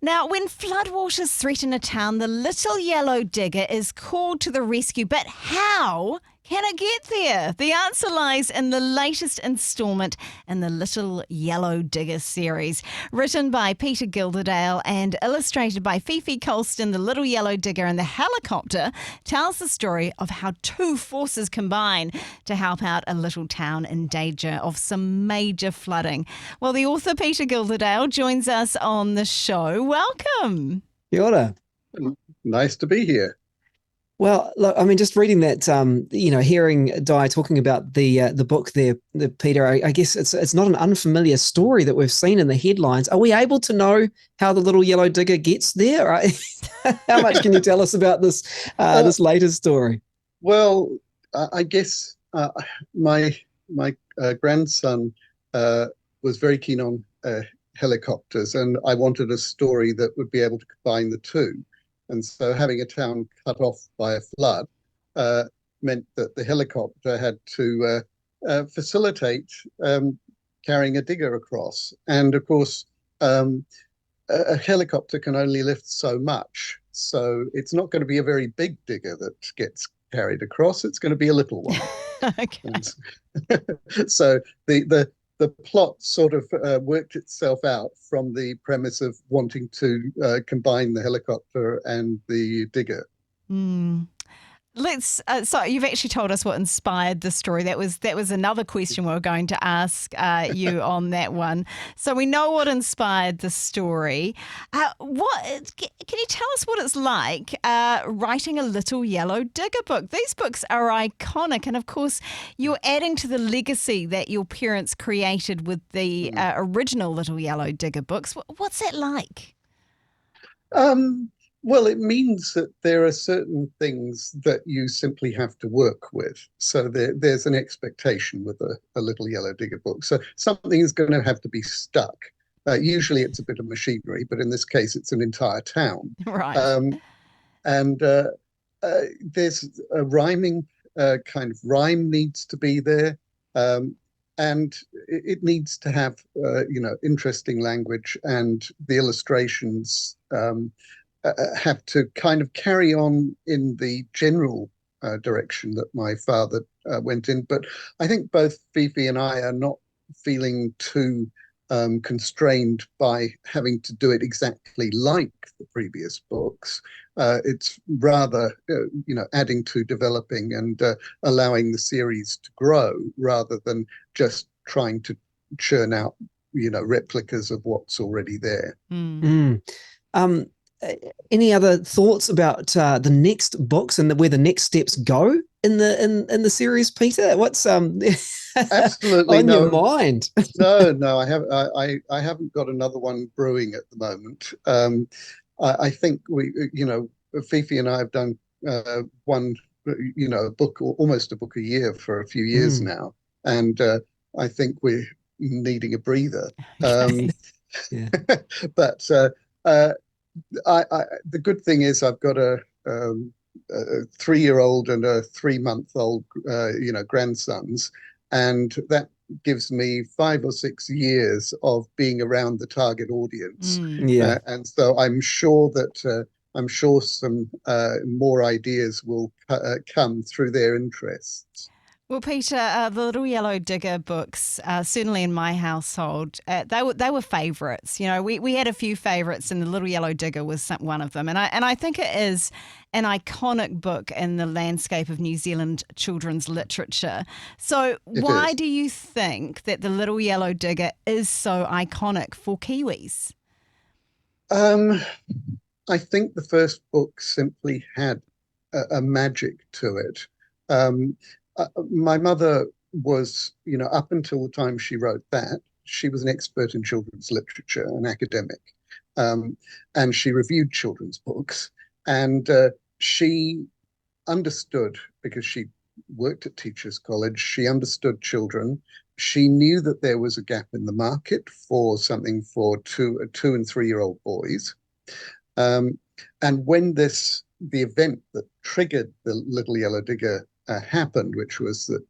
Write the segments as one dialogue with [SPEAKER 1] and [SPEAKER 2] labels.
[SPEAKER 1] Now, when floodwaters threaten a town, the little yellow digger is called to the rescue. But how can it get there? The answer lies in the latest instalment in the Little Yellow Digger series. Written by Peter Gilderdale and illustrated by Fifi Colston, The Little Yellow Digger and the Helicopter tells the story of how two forces combine to help out a little town in danger of some major flooding. Well, the author Peter Gilderdale joins us on the show. Welcome.
[SPEAKER 2] Kia ora.
[SPEAKER 3] Nice to be here.
[SPEAKER 2] Well, look, I mean, just reading that, hearing Di talking about the book there, Peter, I guess it's not an unfamiliar story that we've seen in the headlines. Are we able to know how the Little Yellow Digger gets there? Right? How much can you tell us about this this latest story?
[SPEAKER 3] Well, I guess my grandson was very keen on helicopters, and I wanted a story that would be able to combine the two. And so having a town cut off by a flood meant that the helicopter had to facilitate carrying a digger across. And of course, a helicopter can only lift so much. So it's not going to be a very big digger that gets carried across. It's going to be a little one.
[SPEAKER 1] Okay.
[SPEAKER 3] So the plot sort of worked itself out from the premise of wanting to combine the helicopter and the digger.
[SPEAKER 1] So you've actually told us what inspired the story. That was another question we were going to ask you on that one. So we know what inspired the story. Can you tell us what it's like writing a Little Yellow Digger book? These books are iconic, and of course you're adding to the legacy that your parents created with the original Little Yellow Digger books. What's that like?
[SPEAKER 3] Well, it means that there are certain things that you simply have to work with. So there's an expectation with a Little Yellow Digger book. So something is going to have to be stuck. Usually it's a bit of machinery, but in this case, it's an entire town.
[SPEAKER 1] Right.
[SPEAKER 3] And there's a rhyming kind of rhyme needs to be there. And it needs to have, interesting language, and the illustrations have to kind of carry on in the general direction that my father went in. But I think both Fifi and I are not feeling too constrained by having to do it exactly like the previous books. It's rather, adding to, developing, and allowing the series to grow rather than just trying to churn out, replicas of what's already there.
[SPEAKER 2] Any other thoughts about the next books and where the next steps go in the series, Peter? What's
[SPEAKER 3] absolutely
[SPEAKER 2] on your mind?
[SPEAKER 3] No, I haven't got another one brewing at the moment. I think Fifi and I have done one, a book, or almost a book a year for a few years now, and I think we're needing a breather.
[SPEAKER 2] Yeah.
[SPEAKER 3] But the good thing is I've got a 3-year-old and a 3-month-old, grandsons, and that gives me 5 or 6 years of being around the target audience. And so I'm sure that some more ideas will come through their interests.
[SPEAKER 1] Well, Peter, the Little Yellow Digger books, certainly in my household, they were favourites. We had a few favourites, and the Little Yellow Digger was one of them. And I think it is an iconic book in the landscape of New Zealand children's literature. So why do you think that the Little Yellow Digger is so iconic for Kiwis?
[SPEAKER 3] I think the first book simply had a magic to it. My mother was, up until the time she wrote that, she was an expert in children's literature, an academic, and she reviewed children's books. And she understood, because she worked at Teachers College, she understood children. She knew that there was a gap in the market for something for 2 and 3-year-old boys. And when the event that triggered the Little Yellow Digger happened, which was that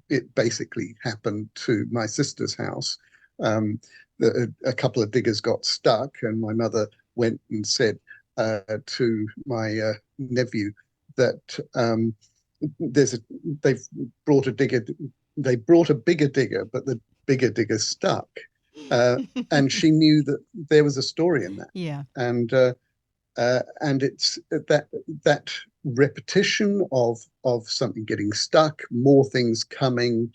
[SPEAKER 3] it basically happened to my sister's house. A couple of diggers got stuck, and my mother went and said to my nephew that they've brought a digger. They brought a bigger digger, but the bigger digger stuck. And she knew that there was a story in that.
[SPEAKER 1] Yeah.
[SPEAKER 3] And it's that repetition of something getting stuck, more things coming.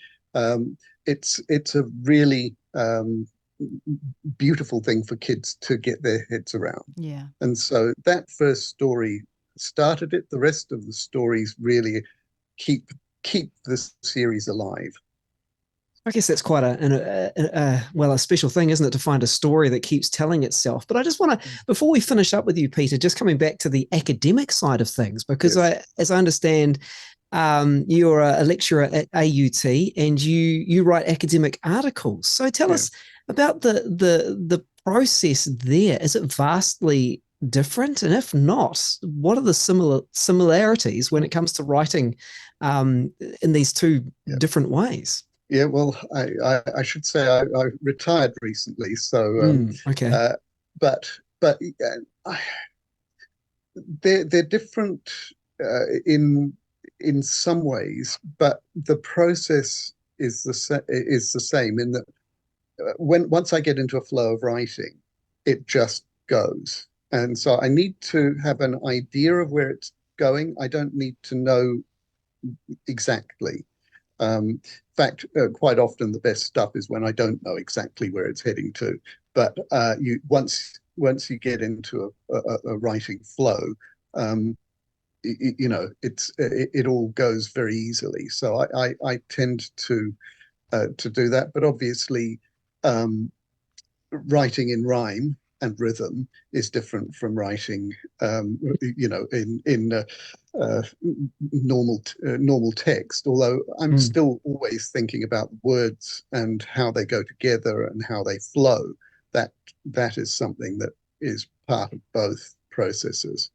[SPEAKER 3] It's a really beautiful thing for kids to get their heads around.
[SPEAKER 1] Yeah.
[SPEAKER 3] And so that first story started it. The rest of the stories really keep this series alive.
[SPEAKER 2] I guess that's quite a special thing, isn't it, to find a story that keeps telling itself. But I just want to, before we finish up with you, Peter, just coming back to the academic side of things, because
[SPEAKER 3] Yes.
[SPEAKER 2] as I understand, you're a lecturer at AUT and you write academic articles. So tell us about the process there. Is it vastly different? And if not, what are the similarities when it comes to writing in these two different ways?
[SPEAKER 3] Yeah, well, I should say I retired recently, so
[SPEAKER 2] okay.
[SPEAKER 3] But they're different in some ways, but the process is the same in that once I get into a flow of writing, it just goes, and so I need to have an idea of where it's going. I don't need to know exactly. In fact, quite often the best stuff is when I don't know exactly where it's heading to. But once you get into a writing flow, it all goes very easily. So I tend to do that. But obviously, writing in rhyme and rhythm is different from writing, in normal text. Although I'm still always thinking about words and how they go together and how they flow. That is something that is part of both processes,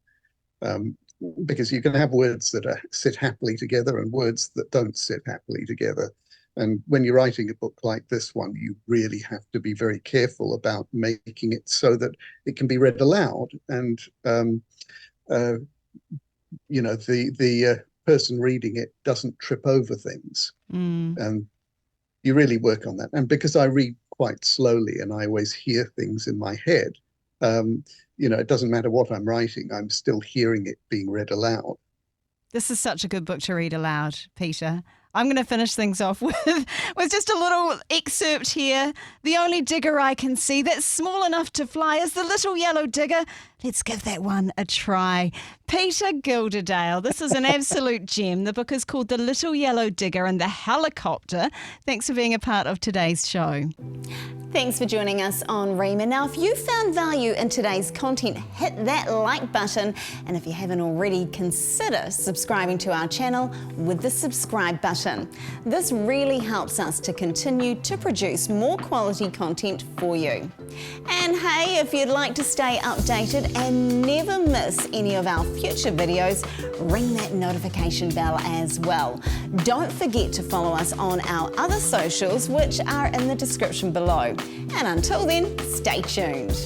[SPEAKER 3] because you can have words that sit happily together and words that don't sit happily together. And when you're writing a book like this one, you really have to be very careful about making it so that it can be read aloud. And, the person reading it doesn't trip over things. And you really work on that. And because I read quite slowly and I always hear things in my head, it doesn't matter what I'm writing, I'm still hearing it being read aloud.
[SPEAKER 1] This is such a good book to read aloud, Peter. I'm going to finish things off with just a little excerpt here. The only digger I can see that's small enough to fly is the little yellow digger. Let's give that one a try. Peter Gilderdale. This is an absolute gem. The book is called The Little Yellow Digger and the Helicopter. Thanks for being a part of today's show. Thanks for joining us on Rhema. Now, if you found value in today's content, hit that like button. And if you haven't already, consider subscribing to our channel with the subscribe button. This really helps us to continue to produce more quality content for you. And hey, if you'd like to stay updated and never miss any of our future videos, ring that notification bell as well. Don't forget to follow us on our other socials, which are in the description below. And until then, stay tuned.